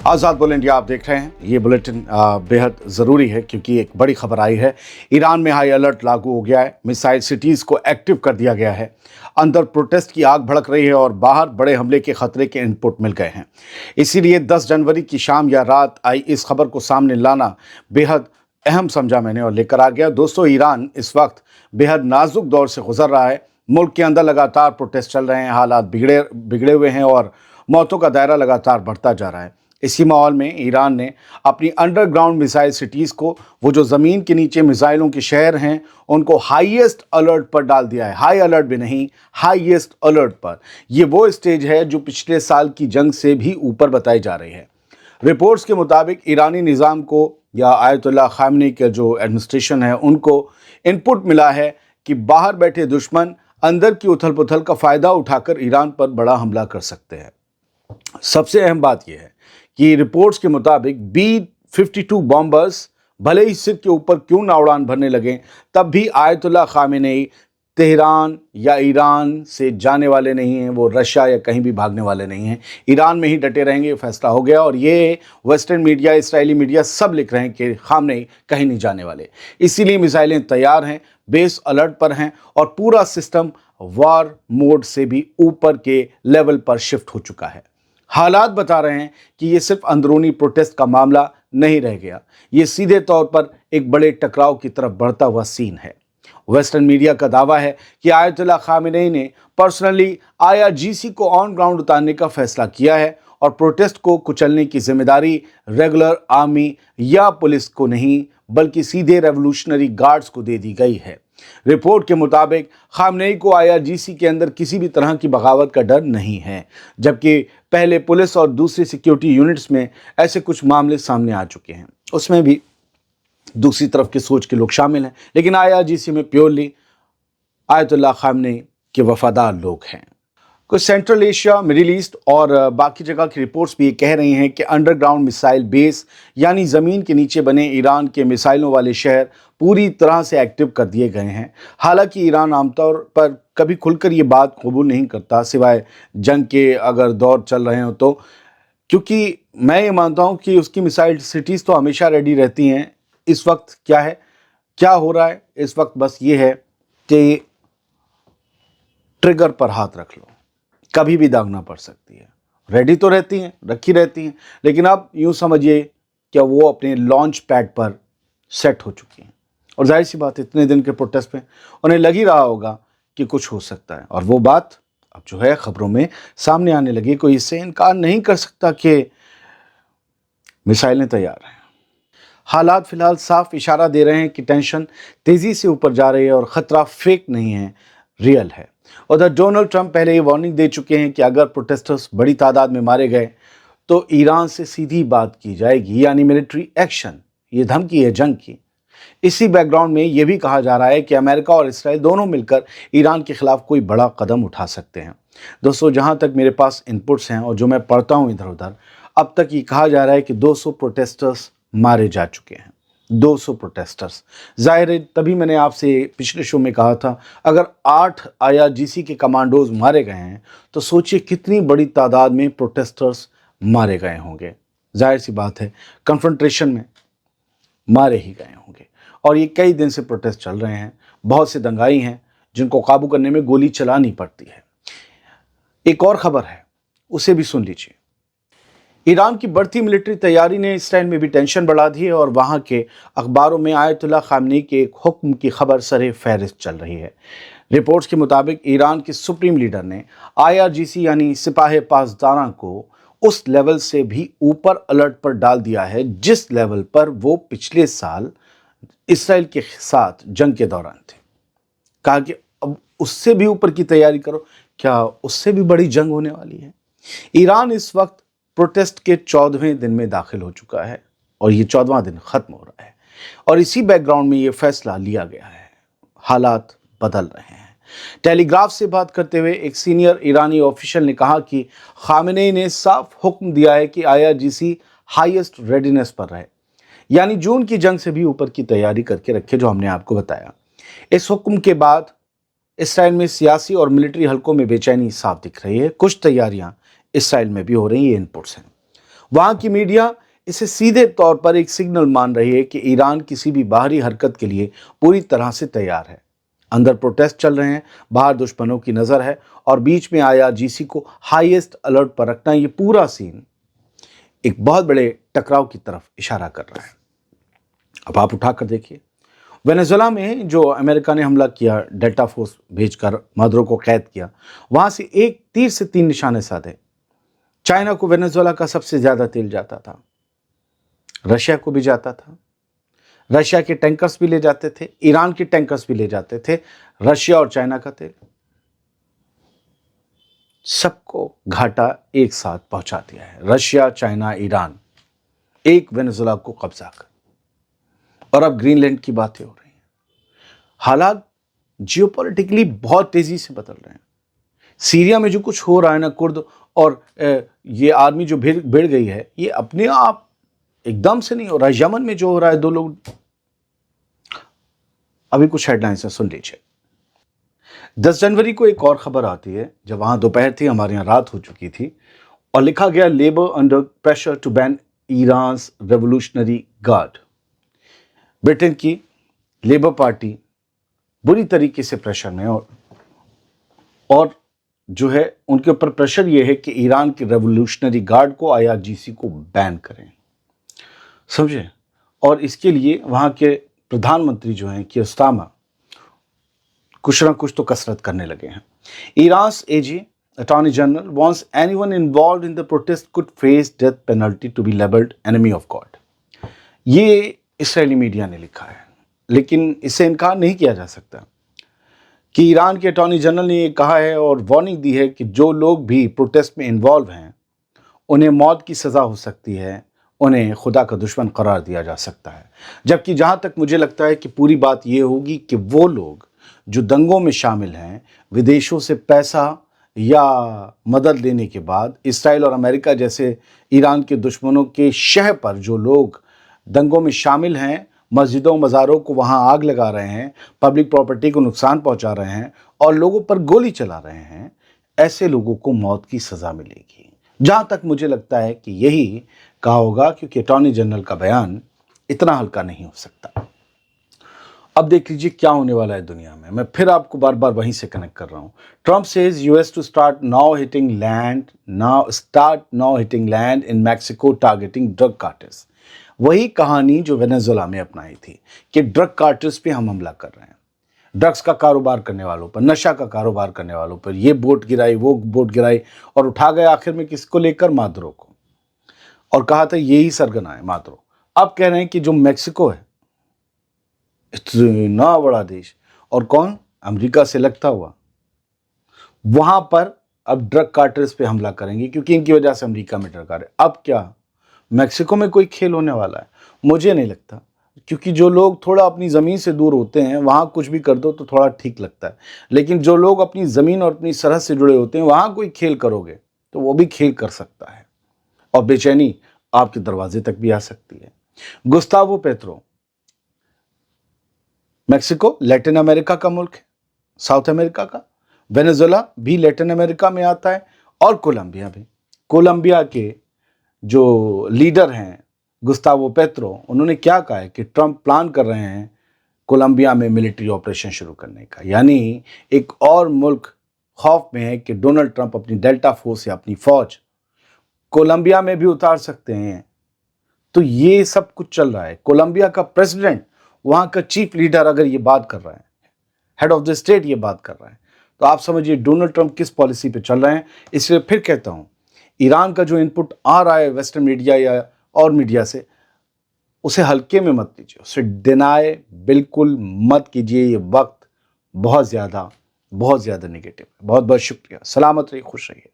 आज़ाद बोल इंडिया आप देख रहे हैं। ये बुलेटिन बेहद ज़रूरी है क्योंकि एक बड़ी खबर आई है। ईरान में हाई अलर्ट लागू हो गया है। मिसाइल सिटीज़ को एक्टिव कर दिया गया है। अंदर प्रोटेस्ट की आग भड़क रही है और बाहर बड़े हमले के खतरे के इनपुट मिल गए हैं। इसीलिए 10 जनवरी की शाम या रात आई इस खबर को सामने लाना बेहद अहम समझा मैंने और लेकर आ गया। दोस्तों, ईरान इस वक्त बेहद नाजुक दौर से गुजर रहा है। मुल्क के अंदर लगातार प्रोटेस्ट चल रहे हैं, हालात बिगड़े हुए हैं और मौतों का दायरा लगातार बढ़ता जा रहा है। इसी माहौल में ईरान ने अपनी अंडरग्राउंड मिसाइल सिटीज़ को, वो जो ज़मीन के नीचे मिसाइलों के शहर हैं, उनको हाईएस्ट अलर्ट पर डाल दिया है। हाई अलर्ट भी नहीं, हाईएस्ट अलर्ट पर। ये वो स्टेज है जो पिछले साल की जंग से भी ऊपर बताई जा रही है। रिपोर्ट्स के मुताबिक ईरानी निज़ाम को या आयतुल्लाह खामनी के जो एडमिनिस्ट्रेशन है उनको इनपुट मिला है कि बाहर बैठे दुश्मन अंदर की उथल पुथल का फ़ायदा उठाकर ईरान पर बड़ा हमला कर सकते हैं। सबसे अहम बात यह है कि रिपोर्ट्स के मुताबिक B-52 बॉम्बर्स भले ही सिर के ऊपर क्यों ना उड़ान भरने लगें, तब भी आयतुल्लाह खामेनेई तेहरान या ईरान से जाने वाले नहीं हैं। वो रशिया या कहीं भी भागने वाले नहीं हैं। ईरान में ही डटे रहेंगे, फैसला हो गया। और ये वेस्टर्न मीडिया, इसराइली मीडिया सब लिख रहे हैं कि खामेनेई कहीं नहीं जाने वाले। इसीलिए मिसाइलें तैयार हैं, बेस अलर्ट पर हैं और पूरा सिस्टम वॉर मोड से भी ऊपर के लेवल पर शिफ्ट हो चुका है। हालात बता रहे हैं कि ये सिर्फ अंदरूनी प्रोटेस्ट का मामला नहीं रह गया, ये सीधे तौर पर एक बड़े टकराव की तरफ बढ़ता हुआ सीन है। वेस्टर्न मीडिया का दावा है कि आयतुल्लाह खामेनेई ने पर्सनली IRGC को ऑन ग्राउंड उतारने का फैसला किया है और प्रोटेस्ट को कुचलने की जिम्मेदारी रेगुलर आर्मी या पुलिस को नहीं, बल्कि सीधे रेवोल्यूशनरी गार्ड्स को दे दी गई है। रिपोर्ट के मुताबिक खामनेई को IRGC के अंदर किसी भी तरह की बगावत का डर नहीं है, जबकि पहले पुलिस और दूसरी सिक्योरिटी यूनिट्स में ऐसे कुछ मामले सामने आ चुके हैं। उसमें भी दूसरी तरफ की सोच के लोग शामिल हैं, लेकिन IRGC में प्योरली आयतुल्लाह खामनेई के वफादार लोग हैं। कुछ सेंट्रल एशिया, मिडिल ईस्ट और बाकी जगह की रिपोर्ट्स भी ये कह रही हैं कि अंडरग्राउंड मिसाइल बेस यानी ज़मीन के नीचे बने ईरान के मिसाइलों वाले शहर पूरी तरह से एक्टिव कर दिए गए हैं। हालांकि ईरान आमतौर पर कभी खुलकर ये बात कबूल नहीं करता, सिवाय जंग के अगर दौर चल रहे हो तो, क्योंकि मैं ये मानता हूँ कि उसकी मिसाइल सिटीज़ तो हमेशा रेडी रहती हैं। इस वक्त क्या है, क्या हो रहा है इस वक्त, बस ये है कि ट्रिगर पर हाथ रख लो, कभी भी दागना पड़ सकती है। रेडी तो रहती हैं, रखी रहती हैं, लेकिन अब यूँ समझिए कि वो अपने लॉन्च पैड पर सेट हो चुकी हैं। और जाहिर सी बात, इतने दिन के प्रोटेस्ट में उन्हें लग ही रहा होगा कि कुछ हो सकता है। और वो बात अब जो है खबरों में सामने आने लगी। कोई इससे इनकार नहीं कर सकता कि मिसाइलें तैयार हैं। हालात फिलहाल साफ इशारा दे रहे हैं कि टेंशन तेज़ी से ऊपर जा रही है और ख़तरा फेक नहीं है, रियल है। उधर डोनाल्ड ट्रंप पहले ही वार्निंग दे चुके हैं कि अगर प्रोटेस्टर्स बड़ी तादाद में मारे गए तो ईरान से सीधी बात की जाएगी, यानी मिलिट्री एक्शन। ये धमकी है जंग की। इसी बैकग्राउंड में ये भी कहा जा रहा है कि अमेरिका और इसराइल दोनों मिलकर ईरान के खिलाफ कोई बड़ा कदम उठा सकते हैं। दोस्तों, जहां तक मेरे पास इनपुट्स हैं और जो मैं पढ़ता हूं इधर उधर, अब तक ये कहा जा रहा है कि 200 प्रोटेस्टर्स मारे जा चुके हैं। 200 प्रोटेस्टर्स। जाहिर है, तभी मैंने आपसे पिछले शो में कहा था, अगर 8 IRGC के कमांडोज मारे गए हैं तो सोचिए कितनी बड़ी तादाद में प्रोटेस्टर्स मारे गए होंगे। जाहिर सी बात है, कन्फ्रंटेशन में मारे ही गए होंगे। और ये कई दिन से प्रोटेस्ट चल रहे हैं। बहुत से दंगाई हैं जिनको काबू करने में गोली चलानी पड़ती है। एक और खबर है, उसे भी सुन लीजिए। ईरान की बढ़ती मिलिट्री तैयारी ने इसराइल में भी टेंशन बढ़ा दी है और वहां के अखबारों में आयतुल्लाह खामनेई के एक हुक्म की खबर सरे फहरिस्त चल रही है। रिपोर्ट्स के मुताबिक ईरान के सुप्रीम लीडर ने IRGC यानी सिपाही पासदारा को उस लेवल से भी ऊपर अलर्ट पर डाल दिया है जिस लेवल पर वो पिछले साल इसराइल के साथ जंग के दौरान थे। कहा कि अब उससे भी ऊपर की तैयारी करो। क्या उससे भी बड़ी जंग होने वाली है? ईरान इस वक्त प्रोटेस्ट के 14वें दिन में दाखिल हो चुका है और ये 14वां दिन खत्म हो रहा है। और इसी बैकग्राउंड में ये फैसला लिया गया है। हालात बदल रहे हैं। टेलीग्राफ से बात करते हुए एक सीनियर ईरानी ऑफिशियल ने कहा कि खामेनेई ने साफ हुक्म दिया है कि IRGC हाईएस्ट रेडीनेस पर रहे, यानी जून की जंग से भी ऊपर की तैयारी करके रखे, जो हमने आपको बताया। इस हुक्म के बाद इसराइल में सियासी और मिलिट्री हलकों में बेचैनी साफ दिख रही है। कुछ तैयारियां इसराइल में भी हो रही हैं, इनपुट्स हैं। वहां की मीडिया इसे सीधे तौर पर एक सिग्नल मान रही है कि ईरान किसी भी बाहरी हरकत के लिए पूरी तरह से तैयार है। अंदर प्रोटेस्ट चल रहे हैं, बाहर दुश्मनों की नजर है और बीच में IRGC को हाईएस्ट अलर्ट पर रखना, ये पूरा सीन एक बहुत बड़े टकराव की तरफ इशारा कर रहा है। अब आप उठाकर देखिए, वेनेजुएला में जो अमेरिका ने हमला किया, डेल्टा फोर्स भेजकर मादुरो को कैद किया, वहां से एक तीर से 3 निशाने साधे। चाइना को वेनेजुएला का सबसे ज्यादा तेल जाता था, रशिया को भी जाता था, रशिया के टैंकर्स भी ले जाते थे, ईरान के टैंकर्स भी ले जाते थे, रशिया और चाइना का तेल सबको घाटा एक साथ पहुंचा दिया है। रशिया, चाइना, ईरान, एक वेनेजुएला को कब्जा कर, और अब ग्रीनलैंड की बातें हो रही हैं। हालात जियोपॉलिटिकली बहुत तेजी से बदल रहे हैं। सीरिया में जो कुछ हो रहा है ना, कुर्द और ये आर्मी जो भिड़ गई है, ये अपने आप एकदम से नहीं हो रहा है। यमन में जो हो रहा है, 2 लोग, अभी कुछ हेडलाइंस है, सुन लीजिए। 10 जनवरी को एक और खबर आती है, जब वहां दोपहर थी, हमारे यहां रात हो चुकी थी, और लिखा गया Labour under pressure to ban Iran's Revolutionary Guard. Britain की लेबर पार्टी बुरी तरीके से प्रेशर में, और जो है उनके ऊपर प्रेशर ये है कि ईरान के रेवोल्यूशनरी गार्ड को, IRGC को बैन करें, समझे। और इसके लिए वहां के प्रधानमंत्री जो हैं कियर स्टारमर कुछ ना कुछ तो कसरत करने लगे हैं। Iran's AG attorney general wants anyone involved in the protest could face death penalty to be labeled enemy of God। ये इस्राएली मीडिया ने लिखा है, लेकिन इससे इनकार नहीं किया जा सकता कि ईरान के अटॉर्नी जनरल ने ये कहा है और वार्निंग दी है कि जो लोग भी प्रोटेस्ट में इन्वॉल्व हैं, उन्हें मौत की सज़ा हो सकती है, उन्हें खुदा का दुश्मन करार दिया जा सकता है। जबकि जहाँ तक मुझे लगता है कि पूरी बात ये होगी कि वो लोग जो दंगों में शामिल हैं, विदेशों से पैसा या मदद लेने के बाद इसराइल और अमेरिका जैसे ईरान के दुश्मनों के शह पर जो लोग दंगों में शामिल हैं, मस्जिदों मज़ारों को वहाँ आग लगा रहे हैं, पब्लिक प्रॉपर्टी को नुकसान पहुँचा रहे हैं और लोगों पर गोली चला रहे हैं, ऐसे लोगों को मौत की सज़ा मिलेगी। जहाँ तक मुझे लगता है कि यही कहा होगा, क्योंकि अटॉर्नी जनरल का बयान इतना हल्का नहीं हो सकता। अब देख लीजिए क्या होने वाला है दुनिया में। मैं फिर आपको बार बार वहीं से कनेक्ट कर रहा हूँ। Trump says US to start now hitting land in Mexico targeting drug cartels. वही कहानी जो वेनेजुएला में अपनाई थी कि ड्रग कार्टल्स पे हम हमला कर रहे हैं, ड्रग्स का कारोबार करने वालों पर, नशा का कारोबार करने वालों पर, ये बोट गिराई, वो बोट गिराई, और उठा गए आखिर में किसको लेकर, मादुरो को, और कहा था यही सरगना है मादुरो। अब कह रहे हैं कि जो मैक्सिको है, इतना बड़ा देश, और कौन, अमेरिका से लगता हुआ, वहां पर अब ड्रग कार्टल्स पे हमला करेंगे, क्योंकि इनकी वजह से अमेरिका में डर है। अब क्या मैक्सिको में कोई खेल होने वाला है? मुझे नहीं लगता, क्योंकि जो लोग थोड़ा अपनी ज़मीन से दूर होते हैं, वहाँ कुछ भी कर दो तो थोड़ा ठीक लगता है, लेकिन जो लोग अपनी ज़मीन और अपनी सरहद से जुड़े होते हैं, वहाँ कोई खेल करोगे तो वो भी खेल कर सकता है, और बेचैनी आपके दरवाजे तक भी आ सकती है। Gustavo petro, Mexico Latin America का मुल्क है, साउथ अमेरिका का। वेनेजुएला भी लैटिन अमेरिका में आता है, और कोलंबिया भी। कोलंबिया के जो लीडर हैं गुस्तावो पेट्रो, उन्होंने क्या कहा है कि ट्रंप प्लान कर रहे हैं कोलंबिया में मिलिट्री ऑपरेशन शुरू करने का, यानी एक और मुल्क खौफ में है कि डोनाल्ड ट्रंप अपनी डेल्टा फोर्स या अपनी फौज कोलंबिया में भी उतार सकते हैं। तो ये सब कुछ चल रहा है। कोलंबिया का प्रेसिडेंट, वहां का चीफ लीडर अगर ये बात कर रहा है, हेड ऑफ द स्टेट ये बात कर रहा है, तो आप समझिए डोनाल्ड ट्रंप किस पॉलिसी पे चल रहे हैं। इसलिए फिर कहता हूं, ईरान का जो इनपुट आ रहा है वेस्टर्न मीडिया या और मीडिया से, उसे हल्के में मत लीजिए, उसे डिनाय बिल्कुल मत कीजिए। ये वक्त बहुत ज़्यादा नेगेटिव है। बहुत बहुत शुक्रिया। सलामत रहिए, खुश रहिए।